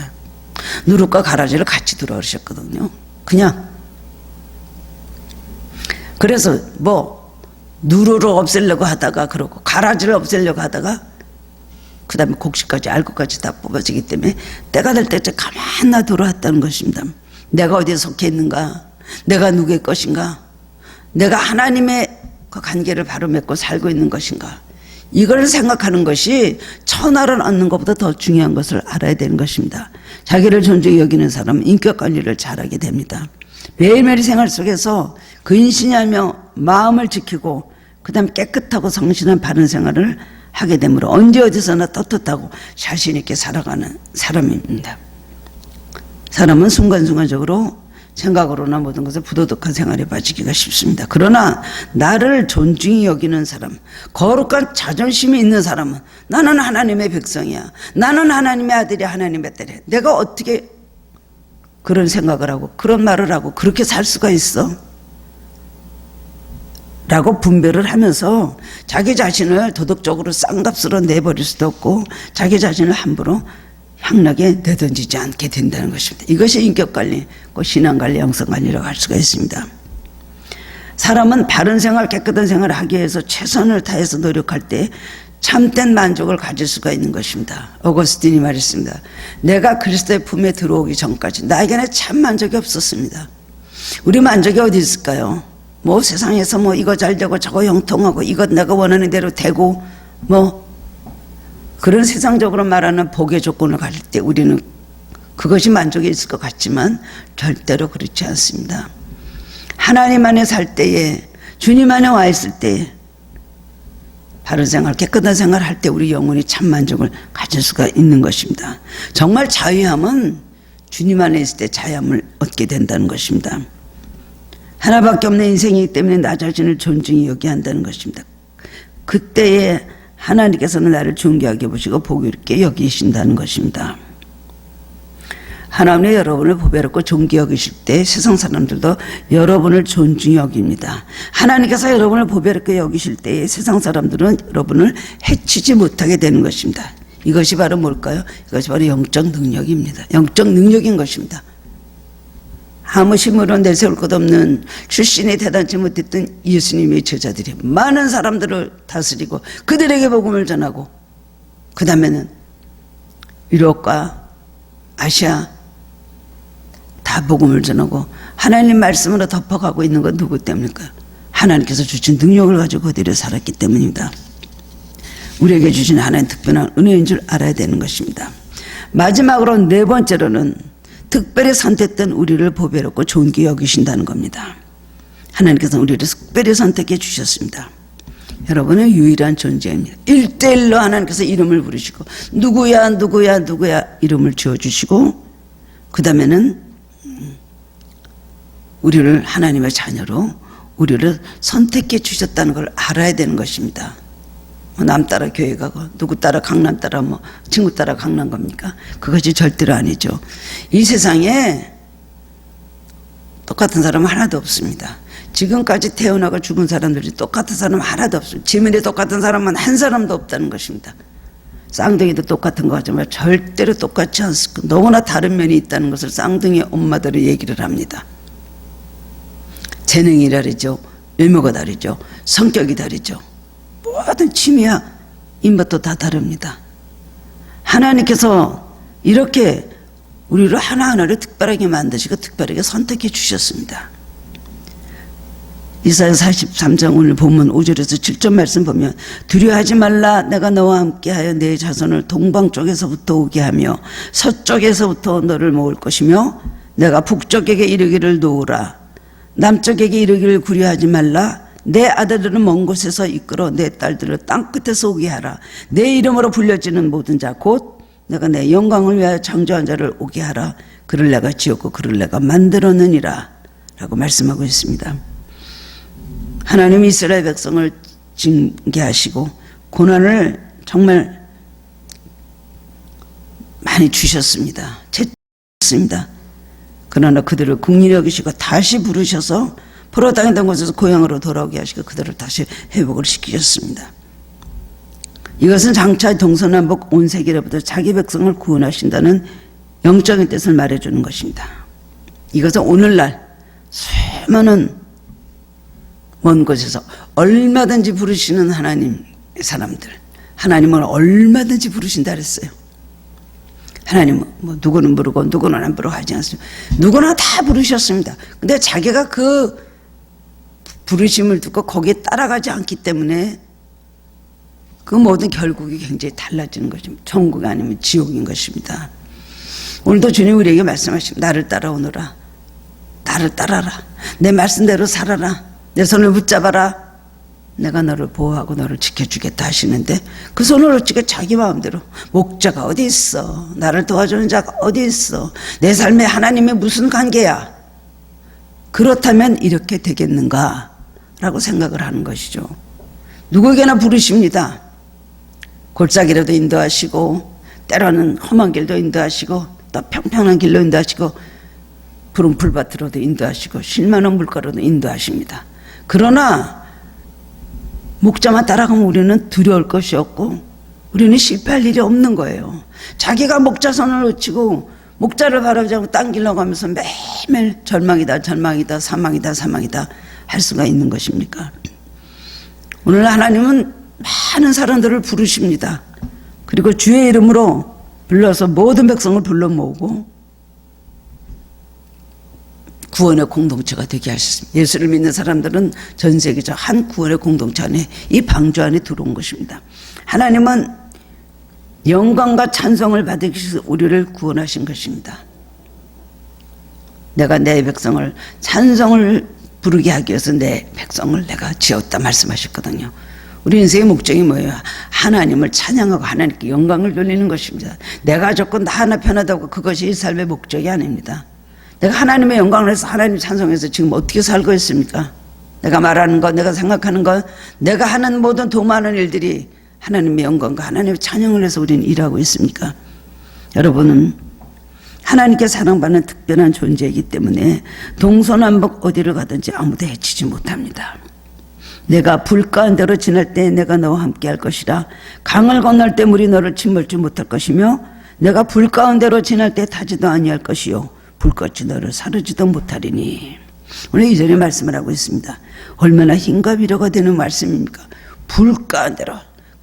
누룩과 가라지를 같이 두라 그러셨거든요. 그냥 그래서 누루를 없애려고 하다가 그러고 가라지를 없애려고 하다가 그 다음에 곡식까지 알곡까지 다 뽑아지기 때문에 때가 될 때쯤 가만 놔두라 했다는 것입니다. 내가 어디에 속해 있는가, 내가 누구의 것인가, 내가 하나님의 그 관계를 바로 맺고 살고 있는 것인가, 이걸 생각하는 것이 천하를 얻는 것보다 더 중요한 것을 알아야 되는 것입니다. 자기를 존중히 여기는 사람은 인격 관리를 잘하게 됩니다. 매일매일 생활 속에서 근신하며 마음을 지키고 그 다음에 깨끗하고 성실한 바른 생활을 하게 되므로 언제 어디서나 떳떳하고 자신 있게 살아가는 사람입니다. 사람은 순간순간적으로 생각으로나 모든 것에 부도덕한 생활에 빠지기가 쉽습니다. 그러나 나를 존중히 여기는 사람, 거룩한 자존심이 있는 사람은 나는 하나님의 백성이야, 나는 하나님의 아들이 하나님의 딸이야, 내가 어떻게 그런 생각을 하고 그런 말을 하고 그렇게 살 수가 있어? 라고 분별을 하면서 자기 자신을 도덕적으로 쌍값으로 내버릴 수도 없고 자기 자신을 함부로 향락에 내던지지 않게 된다는 것입니다. 이것이 인격관리, 신앙관리, 영성관리라고 할 수가 있습니다. 사람은 바른 생활, 깨끗한 생활을 하기 위해서 최선을 다해서 노력할 때 참된 만족을 가질 수가 있는 것입니다. 어거스틴이 말했습니다. 내가 그리스도의 품에 들어오기 전까지 나에게는 참 만족이 없었습니다. 우리 만족이 어디 있을까요? 세상에서 이거 잘 되고 저거 형통하고 이거 내가 원하는 대로 되고 그런 세상적으로 말하는 복의 조건을 가질 때 우리는 그것이 만족이 있을 것 같지만 절대로 그렇지 않습니다. 하나님 안에 살 때에, 주님 안에 와 있을 때에 바른 생활, 깨끗한 생활을 할 때 우리 영혼이 참 만족을 가질 수가 있는 것입니다. 정말 자유함은 주님 안에 있을 때 자유함을 얻게 된다는 것입니다. 하나밖에 없는 인생이기 때문에 나 자신을 존중히 여겨야 한다는 것입니다. 그때에 하나님께서는 나를 존귀하게 보시고 복 있게 여기신다는 것입니다. 하나님은 여러분을 보배롭고 존귀 여기실 때 세상 사람들도 여러분을 존중히 여깁니다. 하나님께서 여러분을 보배롭게 여기실 때 세상 사람들은 여러분을 해치지 못하게 되는 것입니다. 이것이 바로 뭘까요? 이것이 바로 영적 능력입니다. 영적 능력인 것입니다. 아무 힘으로 내세울 것 없는 출신이 대단치 못했던 예수님의 제자들이 많은 사람들을 다스리고 그들에게 복음을 전하고, 그 다음에는 유럽과 아시아 다 복음을 전하고 하나님 말씀으로 덮어가고 있는 건 누구 때문일까요? 하나님께서 주신 능력을 가지고 그들이 살았기 때문입니다. 우리에게 주신 하나님 특별한 은혜인 줄 알아야 되는 것입니다. 마지막으로 네 번째로는 특별히 선택된 우리를 보배롭고 좋은 게 여기신다는 겁니다. 하나님께서 우리를 특별히 선택해 주셨습니다. 여러분은 유일한 존재입니다. 1대1로 하나님께서 이름을 부르시고 누구야 누구야 누구야 이름을 지어주시고, 그 다음에는 우리를 하나님의 자녀로 우리를 선택해 주셨다는 걸 알아야 되는 것입니다. 남 따라 교회 가고 누구 따라 강남 따라 뭐 친구 따라 강남 갑니까? 그것이 절대로 아니죠. 이 세상에 똑같은 사람 하나도 없습니다. 지금까지 태어나고 죽은 사람들이 똑같은 사람 하나도 없습니다. 지면에 똑같은 사람은 한 사람도 없다는 것입니다. 쌍둥이도 똑같은 거 하지만 절대로 똑같지 않습니다. 너무나 다른 면이 있다는 것을 쌍둥이 엄마들이 얘기를 합니다. 재능이 다르죠. 외모가 다르죠. 성격이 다르죠. 모든 취미야 인것도 다 다릅니다. 하나님께서 이렇게 우리를 하나하나를 특별하게 만드시고 특별하게 선택해 주셨습니다. 이사야 43장 오늘 본문 5절에서 7절 말씀 보면, 두려워하지 말라, 내가 너와 함께하여 내 자손을 동방 쪽에서부터 오게 하며 서쪽에서부터 너를 모을 것이며, 내가 북쪽에게 이르기를 놓으라, 남쪽에게 이르기를 구려하지 말라, 내 아들들은 먼 곳에서 이끌어 내 딸들을 땅끝에서 오게 하라. 내 이름으로 불려지는 모든 자 곧 내가 내 영광을 위하여 창조한 자를 오게 하라. 그를 내가 지었고 그를 내가 만들었느니라 라고 말씀하고 있습니다. 하나님 이스라엘 백성을 징계하시고 고난을 정말 많이 주셨습니다. 채찍습니다. 그러나 그들을 긍휼히 여기시고 다시 부르셔서 포로 당했던 곳에서 고향으로 돌아오게 하시고 그들을 다시 회복을 시키셨습니다. 이것은 장차 동서남북 온 세계로부터 자기 백성을 구원하신다는 영적인 뜻을 말해주는 것입니다. 이것은 오늘날 수많은 먼 곳에서 얼마든지 부르시는 하나님의 사람들, 하나님은 얼마든지 부르신다 그랬어요. 하나님은 뭐 누구는 부르고 누구는 안 부르고 하지 않습니다. 누구나 다 부르셨습니다. 근데 자기가 그 부르심을 듣고 거기에 따라가지 않기 때문에 그 모든 결국이 굉장히 달라지는 것입니다. 천국이 아니면 지옥인 것입니다. 오늘도 주님 우리에게 말씀하십니다. 나를 따라오너라. 나를 따라라. 내 말씀대로 살아라. 내 손을 붙잡아라. 내가 너를 보호하고 너를 지켜주겠다 하시는데, 그 손을 어찌게 자기 마음대로, 목자가 어디 있어? 나를 도와주는 자가 어디 있어? 내 삶에 하나님의 무슨 관계야? 그렇다면 이렇게 되겠는가? 라고 생각을 하는 것이죠. 누구에게나 부르십니다. 골짜기로도 인도하시고, 때로는 험한 길도 인도하시고, 또 평평한 길로 인도하시고, 푸른 풀밭으로도 인도하시고, 쉴만한 물가로도 인도하십니다. 그러나 목자만 따라가면 우리는 두려울 것이 없고 우리는 실패할 일이 없는 거예요. 자기가 목자 손을 놓치고 목자를 바라보자고 딴 길로 가면서 매일매일 절망이다 절망이다 사망이다 사망이다 할 수가 있는 것입니까? 오늘 하나님은 많은 사람들을 부르십니다. 그리고 주의 이름으로 불러서 모든 백성을 불러 모으고 구원의 공동체가 되게 하셨습니다. 예수를 믿는 사람들은 전 세계적 한 구원의 공동체 안에, 이 방주 안에 들어온 것입니다. 하나님은 영광과 찬송을 받으시 위해서 우리를 구원하신 것입니다. 내가 내 백성을 찬송을 부르게 하기 위해서 내 백성을 내가 지었다 말씀하셨거든요. 우리 인생의 목적이 뭐예요? 하나님을 찬양하고 하나님께 영광을 돌리는 것입니다. 내가 좋고 나 하나 편하다고 그것이 이 삶의 목적이 아닙니다. 내가 하나님의 영광을 해서 하나님 찬송해서 지금 어떻게 살고 있습니까? 내가 말하는 것, 내가 생각하는 것, 내가 하는 모든 도많은 일들이 하나님의 영광과 하나님의 찬양을 해서 우리는 일하고 있습니까? 여러분은 하나님께 사랑받는 특별한 존재이기 때문에 동서남북 어디를 가든지 아무도 해치지 못합니다. 내가 불 가운데로 지날 때 내가 너와 함께 할 것이라. 강을 건널 때 물이 너를 침몰지 못할 것이며 내가 불 가운데로 지날 때 타지도 아니할 것이요 불같이 너를 사르지도 못하리니. 오늘 이전에 말씀을 하고 있습니다. 얼마나 힘과 위로가 되는 말씀입니까? 불 가운데로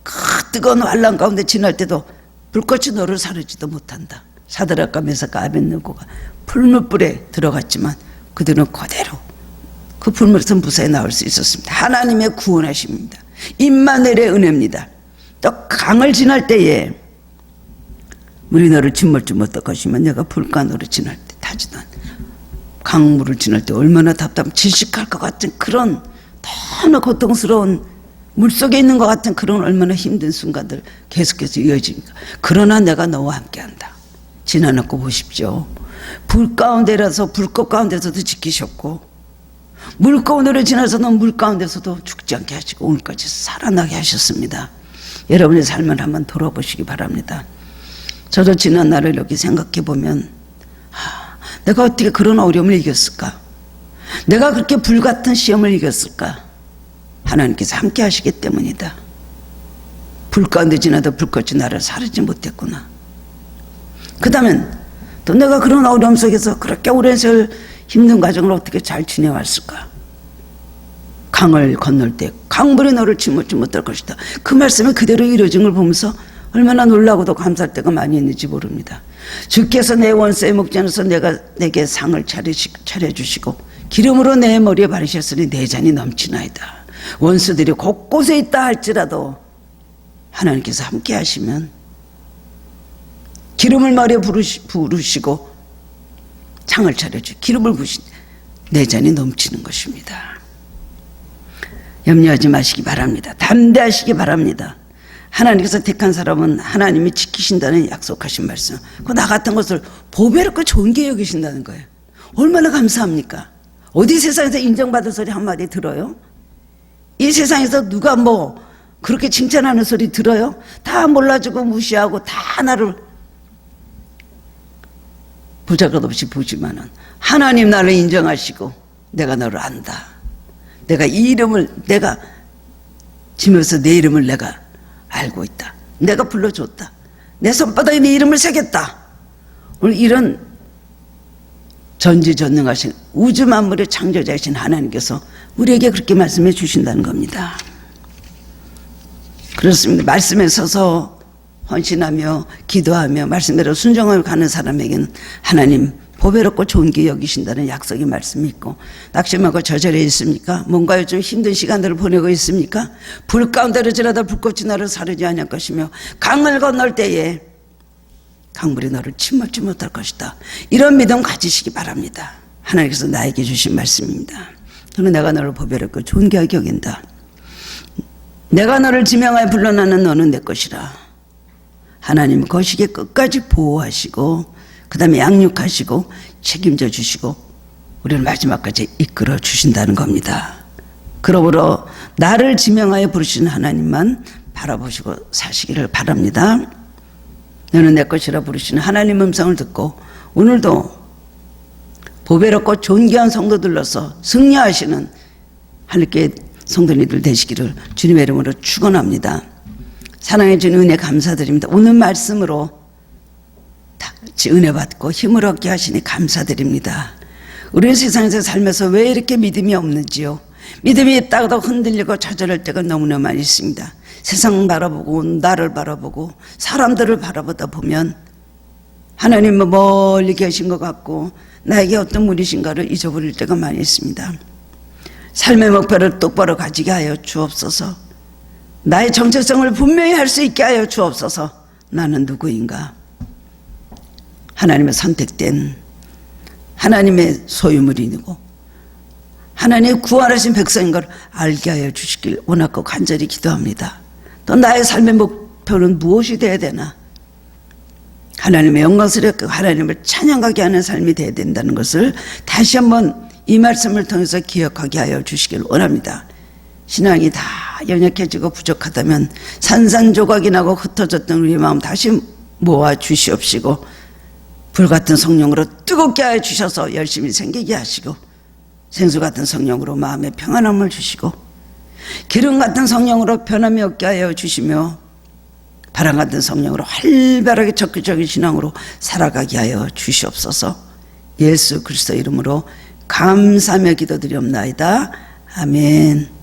그 뜨거운 환란 가운데 지날 때도 불꽃이 너를 사르지도 못한다. 사드락과 메삭과 아벳느고가 풀무불에 들어갔지만 그들은 그대로 그 불물에서 무사히 나올 수 있었습니다. 하나님의 구원하심입니다. 임마누엘의 은혜입니다. 또 강을 지날 때에 물이 너를 짓물지 못할 것이면 내가 불가노를 지날 때 타지도 않 강물을 지날 때 얼마나 질식할 것 같은 그런 너무 고통스러운 물속에 있는 것 같은 그런 얼마나 힘든 순간들 계속해서 이어집니다. 그러나 내가 너와 함께한다. 지나놓고 보십시오. 불 가운데라서 불꽃 가운데서도 지키셨고 물 가운데로 지나서도 물 가운데서도 죽지 않게 하시고 오늘까지 살아나게 하셨습니다. 여러분의 삶을 한번 돌아보시기 바랍니다. 저도 지난 날을 이렇게 생각해 보면 내가 어떻게 그런 어려움을 이겼을까? 내가 그렇게 불같은 시험을 이겼을까? 하나님께서 함께 하시기 때문이다. 불 가운데 지나도 불꽃이 나를 사르지 못했구나. 그 다음엔 또 내가 그런 어려움 속에서 그렇게 오랜 세월 힘든 과정을 어떻게 잘 지내왔을까? 강을 건널 때 강물이 너를 짓묻지 못할 것이다. 그 말씀이 그대로 이루어진 걸 보면서 얼마나 놀라고도 감사할 때가 많이 있는지 모릅니다. 주께서 내 원수의 목전에서 내게 상을 차려주시고 기름으로 내 머리에 바르셨으니 내 잔이 넘치나이다. 원수들이 곳곳에 있다 할지라도 하나님께서 함께 하시면 기름을 머리에 부르시고 창을 차려주시고 기름을 부으신 내 잔이 넘치는 것입니다. 염려하지 마시기 바랍니다. 담대하시기 바랍니다. 하나님께서 택한 사람은 하나님이 지키신다는 약속하신 말씀, 나 같은 것을 보배롭고 좋은 게 여기신다는 거예요. 얼마나 감사합니까? 어디 세상에서 인정받을 소리 한마디 들어요? 이 세상에서 누가 뭐 그렇게 칭찬하는 소리 들어요? 다 몰라주고 무시하고 다 나를 보잘것없이 보지만은 하나님 나를 인정하시고 내가 너를 안다. 내가 이 이름을 내가 지면서 내 이름을 내가 알고 있다. 내가 불러줬다. 내 손바닥에 네 이름을 새겼다. 오늘 이런 전지전능하신 우주 만물의 창조자이신 하나님께서 우리에게 그렇게 말씀해 주신다는 겁니다. 그렇습니다. 말씀에 서서 헌신하며 기도하며 말씀대로 순종하며 가는 사람에게는 하나님 보배롭고 좋은 게 여기신다는 약속의 말씀이 있고, 낙심하고 저절에 있습니까? 뭔가 요즘 힘든 시간들을 보내고 있습니까? 불 가운데로 지나다 불꽃이 나를 사르지 아니할 것이며 강을 건널 때에 강물이 너를 침몰지 못할 것이다. 이런 믿음 가지시기 바랍니다. 하나님께서 나에게 주신 말씀입니다. 저는 내가 너를 보배롭고 좋은 게 여긴다. 내가 너를 지명하여 불러나는 너는 내 것이라. 하나님 거시기에 끝까지 보호하시고 그 다음에 양육하시고 책임져 주시고 우리를 마지막까지 이끌어 주신다는 겁니다. 그러므로 나를 지명하여 부르시는 하나님만 바라보시고 사시기를 바랍니다. 너는 내 것이라 부르시는 하나님 음성을 듣고 오늘도 보배롭고 존귀한 성도들로서 승리하시는 하늘교회 성도님들 되시기를 주님의 이름으로 축원합니다. 사랑해 주는 은혜 감사드립니다. 오늘 말씀으로 다 같이 은혜 받고 힘을 얻게 하시니 감사드립니다. 우리는 세상에서 살면서 왜 이렇게 믿음이 없는지요? 믿음이 있다가도 흔들리고 좌절할 때가 너무나 많이 있습니다. 세상 바라보고 나를 바라보고 사람들을 바라보다 보면 하나님은 멀리 계신 것 같고 나에게 어떤 분이신가를 잊어버릴 때가 많이 있습니다. 삶의 목표를 똑바로 가지게 하여 주옵소서. 나의 정체성을 분명히 할 수 있게 하여 주옵소서. 나는 누구인가? 하나님의 선택된 하나님의 소유물이고 하나님의 구원하신 백성인 걸 알게 하여 주시길 원하고 간절히 기도합니다. 또 나의 삶의 목표는 무엇이 되어야 되나? 하나님의 영광스럽고 하나님을 찬양하게 하는 삶이 되어야 된다는 것을 다시 한번 이 말씀을 통해서 기억하게 하여 주시길 원합니다. 신앙이 다 연약해지고 부족하다면 산산조각이 나고 흩어졌던 우리 마음 다시 모아 주시옵시고 불같은 성령으로 뜨겁게 하여 주셔서 열심히 생기게 하시고 생수 같은 성령으로 마음의 평안함을 주시고 기름 같은 성령으로 변함이 없게 하여 주시며 바람 같은 성령으로 활발하게 적극적인 신앙으로 살아가게 하여 주시옵소서. 예수 그리스도 이름으로 감사하며 기도드리옵나이다. 아멘.